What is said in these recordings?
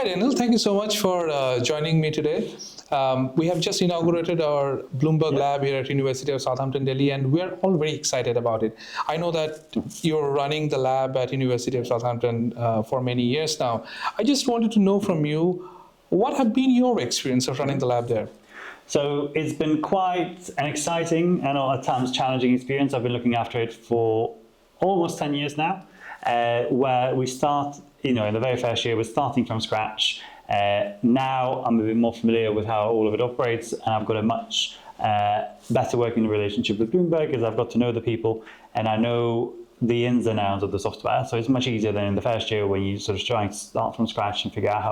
Hi, Daniel. Thank you so much for joining me today. We have just inaugurated our Bloomberg lab here at University of Southampton Delhi, and we're all very excited about it. I know that you're running the lab at University of Southampton for many years now. I just wanted to know from you, what have been your experience of running the lab there? So it's been quite an exciting and at times challenging experience. I've been looking after it for almost 10 years now, where we start, in the very first year, we're starting from scratch. Now I'm a bit more familiar with how all of it operates, and I've got a much better working relationship with Bloomberg as I've got to know the people and I know the ins and outs of the software. So it's much easier than in the first year when you sort of try and start from scratch and figure out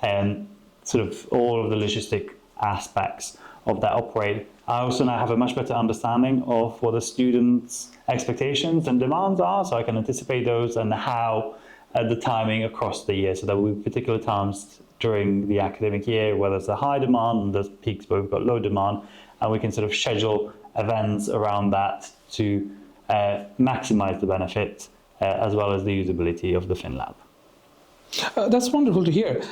how sort of all of the logistic aspects of that operate. I also now have a much better understanding of what the students' expectations and demands are, so I can anticipate those and how the timing across the year. So there will be particular times during the academic year where there's a high demand and there's peaks where we've got low demand, and we can sort of schedule events around that to maximize the benefit as well as the usability of the FinLab. That's wonderful to hear.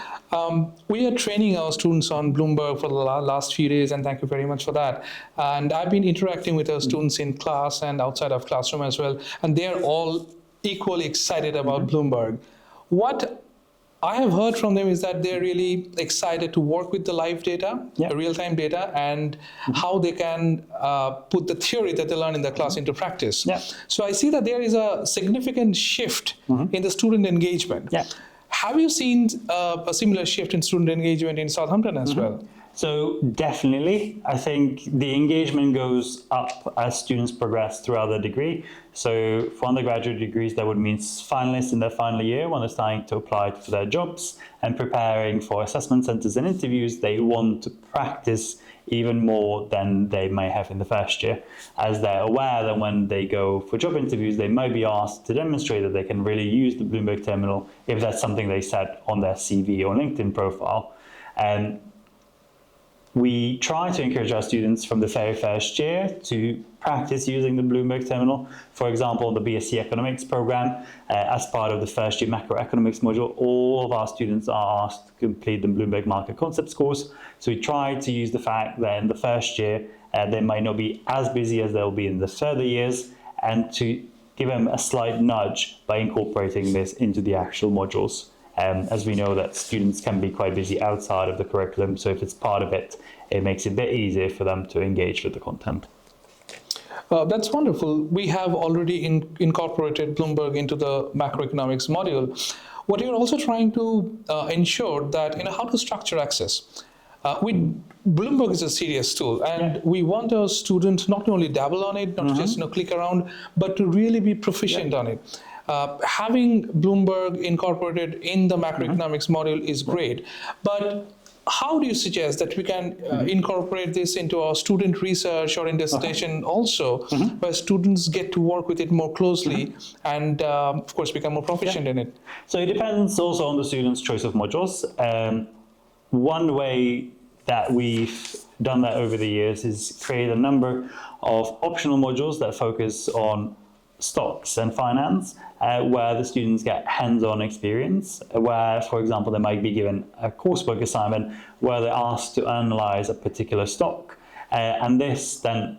We are training our students on Bloomberg for the last few days, and thank you very much for that. And I've been interacting with our students in class and outside of classroom as well, and they're all equally excited about Bloomberg. What I have heard from them is that they're really excited to work with the live data, the real-time data, and how they can put the theory that they learn in the class into practice. So I see that there is a significant shift in the student engagement. Have you seen a similar shift in student engagement in Southampton as well? So definitely, I think the engagement goes up as students progress throughout the degree. So for undergraduate degrees, that would mean finalists in their final year when they're starting to apply for their jobs and preparing for assessment centers and interviews, they want to practice even more than they may have in the first year, as they're aware that when they go for job interviews, they might be asked to demonstrate that they can really use the Bloomberg Terminal if that's something they set on their CV or LinkedIn profile. And we try to encourage our students from the very first year to practice using the Bloomberg Terminal. For example, the BSc Economics program, as part of the first year macroeconomics module, all of our students are asked to complete the Bloomberg Market Concepts course. So we try to use the fact that in the first year, they might not be as busy as they'll be in the further years, and to give them a slight nudge by incorporating this into the actual modules. As we know that students can be quite busy outside of the curriculum, so if it's part of it, it makes it a bit easier for them to engage with the content. That's wonderful. We have already incorporated Bloomberg into the macroeconomics module. What you're also trying to ensure that, how to structure access. Bloomberg is a serious tool, and we want our students not to only dabble on it, not to just click around, but to really be proficient on it. Having Bloomberg incorporated in the macroeconomics module is great, but how do you suggest that we can incorporate this into our student research or in dissertation also, where students get to work with it more closely and, of course, become more proficient in it? So it depends also on the student's choice of modules. One way that we've done that over the years is create a number of optional modules that focus on stocks and finance, where the students get hands-on experience, where, for example, they might be given a coursework assignment where they're asked to analyze a particular stock, and this then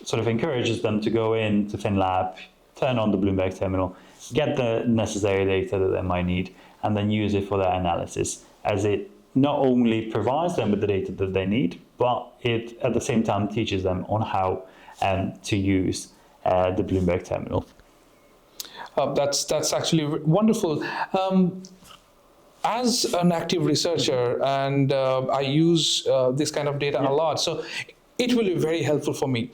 sort of encourages them to go into FinLab, turn on the Bloomberg Terminal, get the necessary data that they might need, and then use it for their analysis, as it not only provides them with the data that they need, but it at the same time teaches them on how to use the Bloomberg Terminal. That's actually wonderful. As an active researcher, and I use this kind of data a lot, so it will be very helpful for me.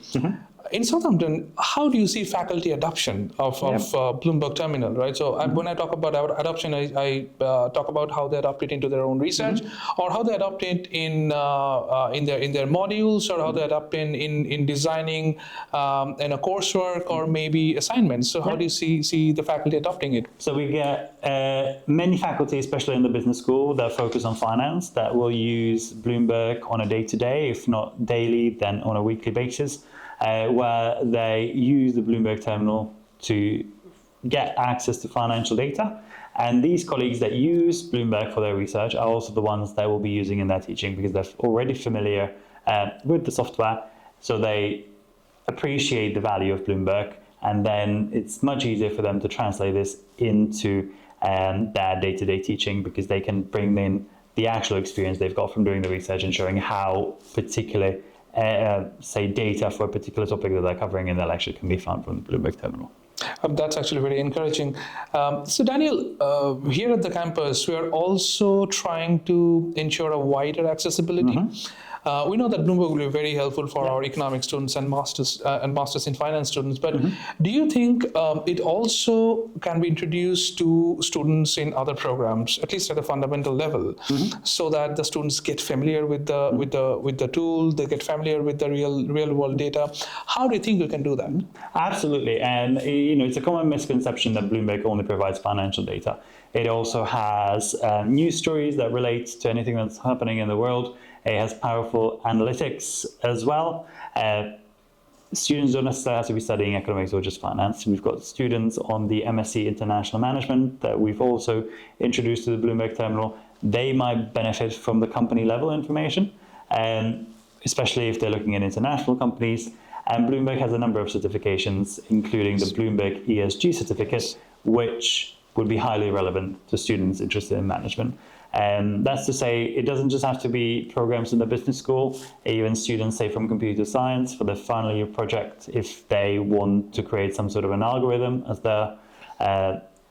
In Southampton, how do you see faculty adoption of Bloomberg Terminal, right? So when I talk about adoption, I talk about how they adopt it into their own research, or how they adopt it in their modules, or how they adopt in designing in a coursework or maybe assignments. So how do you see the faculty adopting it? So we get many faculty, especially in the business school, that focus on finance, that will use Bloomberg on a day-to-day, if not daily, then on a weekly basis. Where they use the Bloomberg Terminal to get access to financial data And these colleagues that use Bloomberg for their research are also the ones that will be using in their teaching because they're already familiar with the software, so they appreciate the value of Bloomberg, and then it's much easier for them to translate this into their day-to-day teaching because they can bring in the actual experience they've got from doing the research and showing how particular, say, data for a particular topic that they're covering in their lecture can be found from the Bloomberg terminal. That's actually very encouraging. So Daniel, here at the campus, we are also trying to ensure a wider accessibility. We know that Bloomberg will be very helpful for our economics students and masters in finance students, but do you think it also can be introduced to students in other programs, at least at a fundamental level, so that the students get familiar with the tool, they get familiar with the real world data? How do you think we can do that? Absolutely, and it's a common misconception that Bloomberg only provides financial data. It also has news stories that relate to anything that's happening in the world. It has powerful analytics as well. Students don't necessarily have to be studying economics or just finance. We've got students on the MSc International Management that we've also introduced to the Bloomberg terminal. They might benefit from the company level information, especially if they're looking at international companies. And Bloomberg has a number of certifications, including the Bloomberg ESG certificate, which would be highly relevant to students interested in management. And that's to say, it doesn't just have to be programs in the business school. Even students, say, from computer science for their final year project, if they want to create some sort of an algorithm as their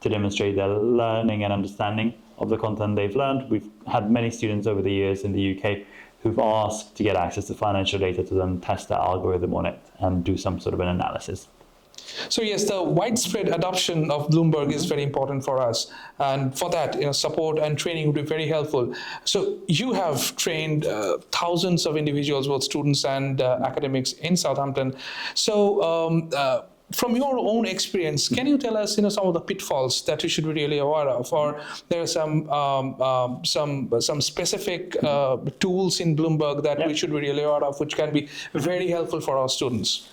to demonstrate their learning and understanding of the content they've learned. We've had many students over the years in the UK who've asked to get access to financial data to then test their algorithm on it and do some sort of an analysis. So yes, the widespread adoption of Bloomberg is very important for us, and for that, support and training would be very helpful. So you have trained thousands of individuals, both students and academics in Southampton. So from your own experience, can you tell us, some of the pitfalls that we should be really aware of, or there are some specific tools in Bloomberg that we should be really aware of, which can be very helpful for our students?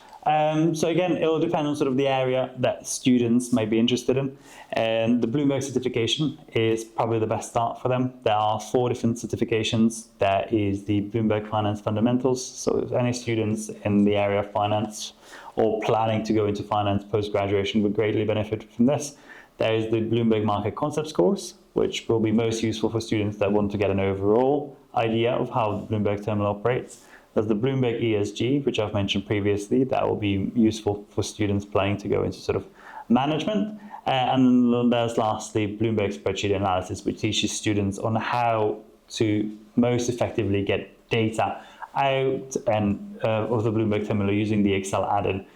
So again, it will depend on sort of the area that students may be interested in. And the Bloomberg certification is probably the best start for them. There are 4 different certifications. There is the Bloomberg Finance Fundamentals. So if any students in the area of finance or planning to go into finance post-graduation would greatly benefit from this. There is the Bloomberg Market Concepts course, which will be most useful for students that want to get an overall idea of how the Bloomberg terminal operates. There's the Bloomberg ESG, which I've mentioned previously, that will be useful for students planning to go into sort of management. And then there's lastly Bloomberg Spreadsheet Analysis, which teaches students on how to most effectively get data out and of the Bloomberg terminal using the Excel add-in,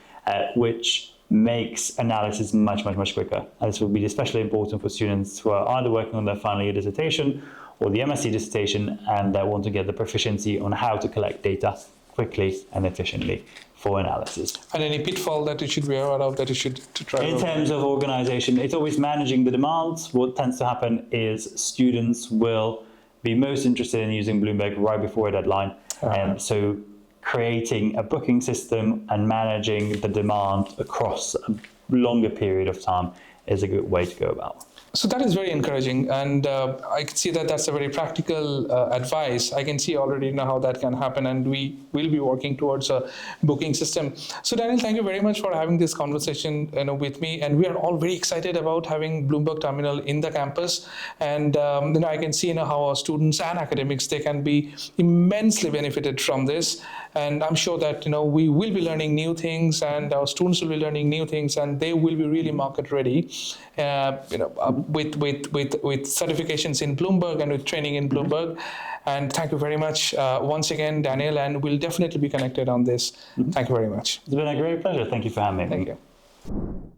which makes analysis much quicker. And this will be especially important for students who are either working on their final year dissertation or the MSc dissertation, and they want to get the proficiency on how to collect data quickly and efficiently for analysis. And any pitfall that you should be aware of that you should try? In terms of organization, it's always managing the demands. What tends to happen is students will be most interested in using Bloomberg right before a deadline. So creating a booking system and managing the demand across a longer period of time is a good way to go about. So that is very encouraging, and I can see that that's a very practical advice. I can see already how that can happen, and we will be working towards a booking system. So Daniel, thank you very much for having this conversation with me, and we are all very excited about having Bloomberg Terminal in the campus. And I can see how our students and academics, they can be immensely benefited from this. And I'm sure that we will be learning new things, and our students will be learning new things, and they will be really market ready. With certifications in Bloomberg and with training in Bloomberg. And thank you very much once again, Daniel, and we'll definitely be connected on this. Thank you very much. It's been a great pleasure. Thank you for having me. Thank you.